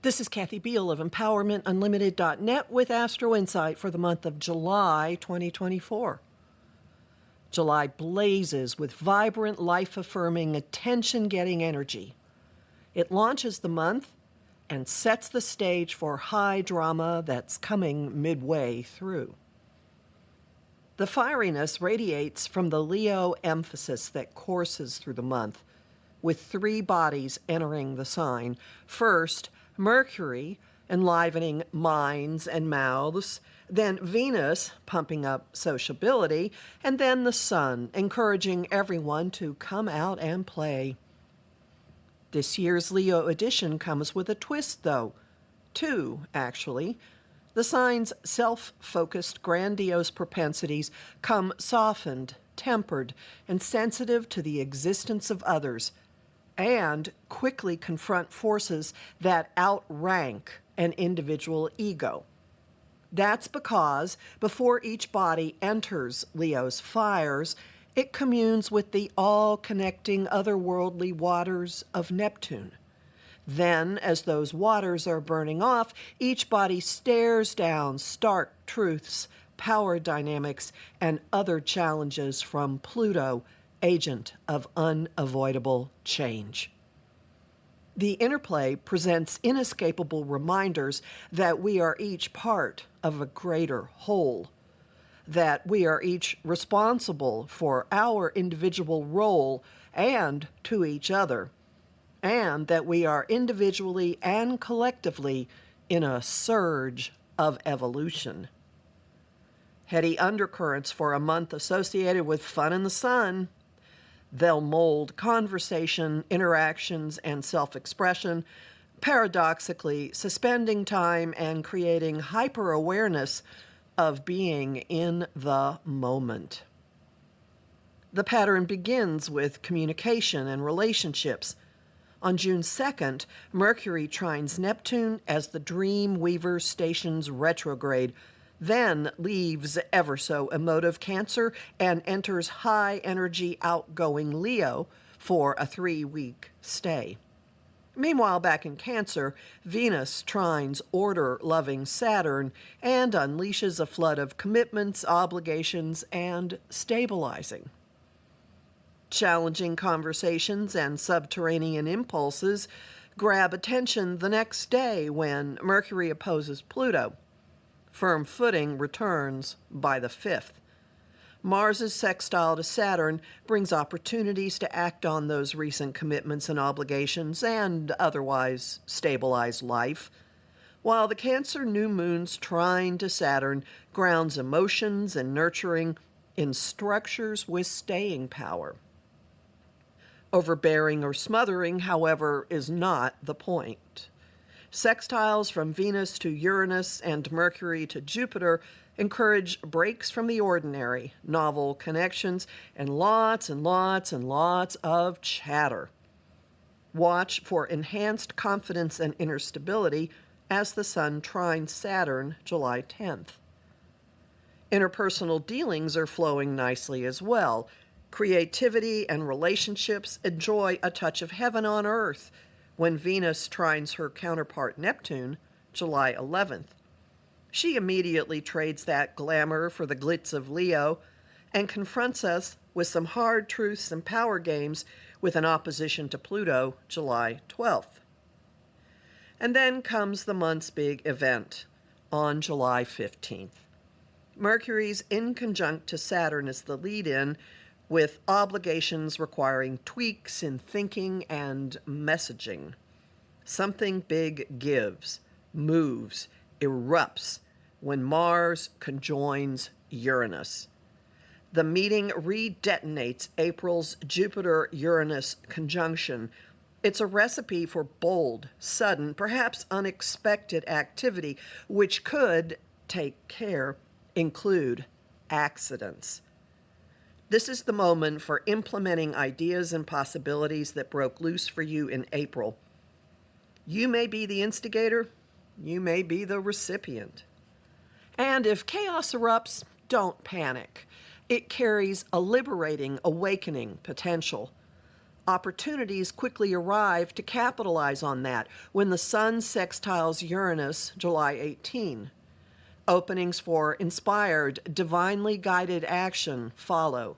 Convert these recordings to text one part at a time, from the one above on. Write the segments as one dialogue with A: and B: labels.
A: This is Kathy Beal of EmpowermentUnlimited.net with Astro Insight for the month of July 2024. July blazes with vibrant, life-affirming, attention-getting energy. It launches the month and sets the stage for high drama that's coming midway through. The fieriness radiates from the Leo emphasis that courses through the month, with three bodies entering the sign. First, Mercury, enlivening minds and mouths, then Venus, pumping up sociability, and then the Sun, encouraging everyone to come out and play. This year's Leo edition comes with a twist, though. Two, actually. The sign's self-focused, grandiose propensities come softened, tempered, and sensitive to the existence of others, and quickly confront forces that outrank an individual ego. That's because before each body enters Leo's fires, it communes with the all-connecting otherworldly waters of Neptune. Then, as those waters are burning off, each body stares down stark truths, power dynamics, and other challenges from Pluto, agent of unavoidable change. The interplay presents inescapable reminders that we are each part of a greater whole, that we are each responsible for our individual role and to each other, and that we are individually and collectively in a surge of evolution. Heady undercurrents for a month associated with fun in the sun. They'll mold conversation, interactions, and self-expression, paradoxically suspending time and creating hyper-awareness of being in the moment. The pattern begins with communication and relationships. On June 2nd, Mercury trines Neptune as the Dream Weaver stations retrograde, then leaves ever so emotive Cancer and enters high-energy, outgoing Leo for a 3-week stay. Meanwhile, back in Cancer, Venus trines order-loving Saturn and unleashes a flood of commitments, obligations, and stabilizing. Challenging conversations and subterranean impulses grab attention the next day when Mercury opposes Pluto. Firm footing returns by the 5th. Mars's sextile to Saturn brings opportunities to act on those recent commitments and obligations and otherwise stabilize life, while the Cancer new moon's trine to Saturn grounds emotions and nurturing in structures with staying power. Overbearing or smothering, however, is not the point. Sextiles from Venus to Uranus and Mercury to Jupiter encourage breaks from the ordinary, novel connections, and lots of chatter. Watch for enhanced confidence and inner stability as the Sun trines Saturn July 10th. Interpersonal dealings are flowing nicely as well. Creativity and relationships enjoy a touch of heaven on earth when Venus trines her counterpart Neptune, July 11th. She immediately trades that glamour for the glitz of Leo and confronts us with some hard truths and power games with an opposition to Pluto, July 12th. And then comes the month's big event on July 15th. Mercury's inconjunct to Saturn is the lead-in, with obligations requiring tweaks in thinking and messaging. Something big gives, moves, erupts when Mars conjoins Uranus. The meeting redetonates April's Jupiter-Uranus conjunction. It's a recipe for bold, sudden, perhaps unexpected activity, which could, take care, include accidents. This is the moment for implementing ideas and possibilities that broke loose for you in April. You may be the instigator, you may be the recipient. And if chaos erupts, don't panic. It carries a liberating, awakening potential. Opportunities quickly arrive to capitalize on that when the Sun sextiles Uranus July 18. Openings for inspired, divinely guided action follow.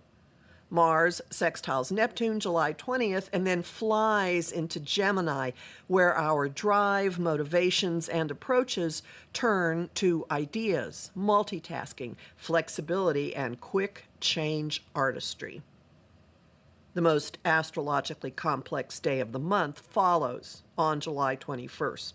A: Mars sextiles Neptune July 20th and then flies into Gemini, where our drive, motivations, and approaches turn to ideas, multitasking, flexibility, and quick change artistry. The most astrologically complex day of the month follows on July 21st.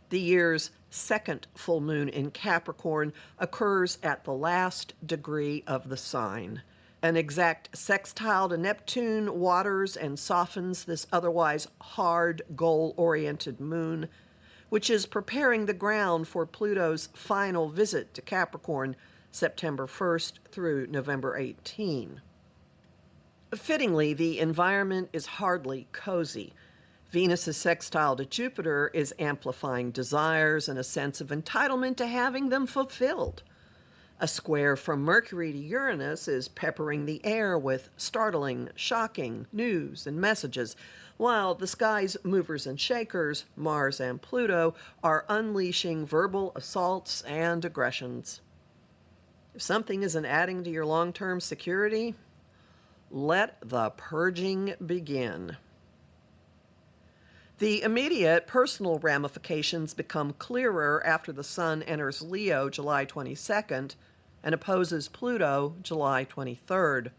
A: The year's second full moon in Capricorn occurs at the last degree of the sign. An exact sextile to Neptune waters and softens this otherwise hard, goal-oriented moon, which is preparing the ground for Pluto's final visit to Capricorn, September 1st through November 18. Fittingly, the environment is hardly cozy. Venus's sextile to Jupiter is amplifying desires and a sense of entitlement to having them fulfilled. A square from Mercury to Uranus is peppering the air with startling, shocking news and messages, while the sky's movers and shakers, Mars and Pluto, are unleashing verbal assaults and aggressions. If something isn't adding to your long-term security, let the purging begin. The immediate personal ramifications become clearer after the Sun enters Leo July 22nd and opposes Pluto July 23rd.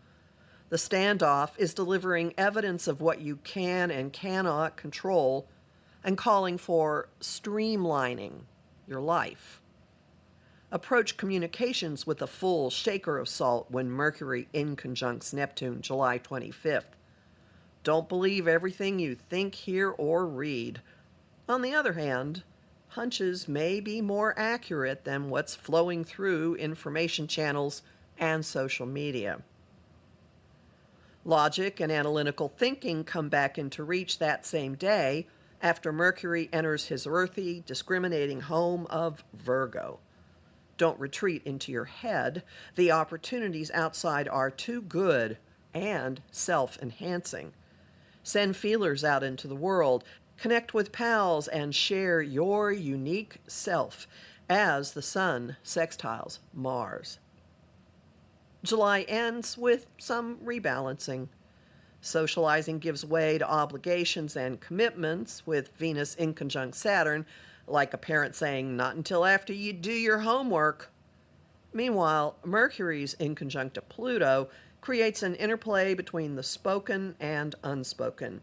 A: The standoff is delivering evidence of what you can and cannot control and calling for streamlining your life. Approach communications with a full shaker of salt when Mercury inconjuncts Neptune July 25th. Don't believe everything you think, hear, or read. On the other hand, hunches may be more accurate than what's flowing through information channels and social media. Logic and analytical thinking come back into reach that same day after Mercury enters his earthy, discriminating home of Virgo. Don't retreat into your head. The opportunities outside are too good and self-enhancing. Send feelers out into the world, connect with pals, and share your unique self as the Sun sextiles Mars. July ends with some rebalancing. Socializing gives way to obligations and commitments with Venus inconjunct Saturn, like a parent saying, "Not until after you do your homework." Meanwhile, Mercury's inconjunct to Pluto creates an interplay between the spoken and unspoken.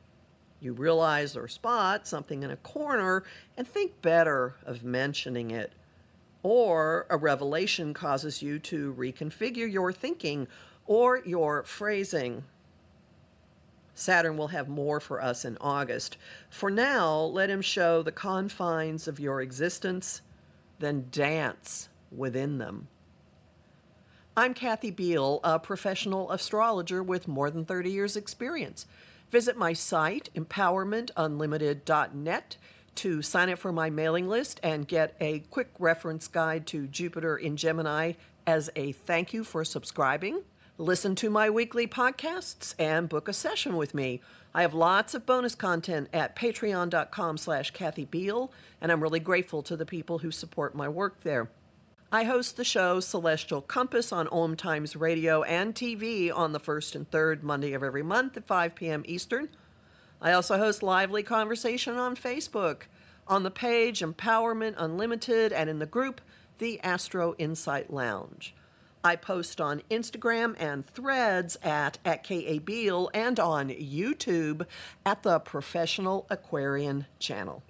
A: You realize or spot something in a corner and think better of mentioning it. Or a revelation causes you to reconfigure your thinking or your phrasing. Saturn will have more for us in August. For now, let him show the confines of your existence, then dance within them. I'm Kathy Beal, a professional astrologer with more than 30 years' experience. Visit my site, empowermentunlimited.net, to sign up for my mailing list and get a quick reference guide to Jupiter in Gemini as a thank you for subscribing. Listen to my weekly podcasts and book a session with me. I have lots of bonus content at patreon.com/Kathy Beal, and I'm really grateful to the people who support my work there. I host the show Celestial Compass on Om Times Radio and TV on the first and third Monday of every month at 5 p.m. Eastern. I also host lively conversation on Facebook, on the page Empowerment Unlimited, and in the group The Astro Insight Lounge. I post on Instagram and Threads at @KABeal and on YouTube at the Professional Aquarian channel.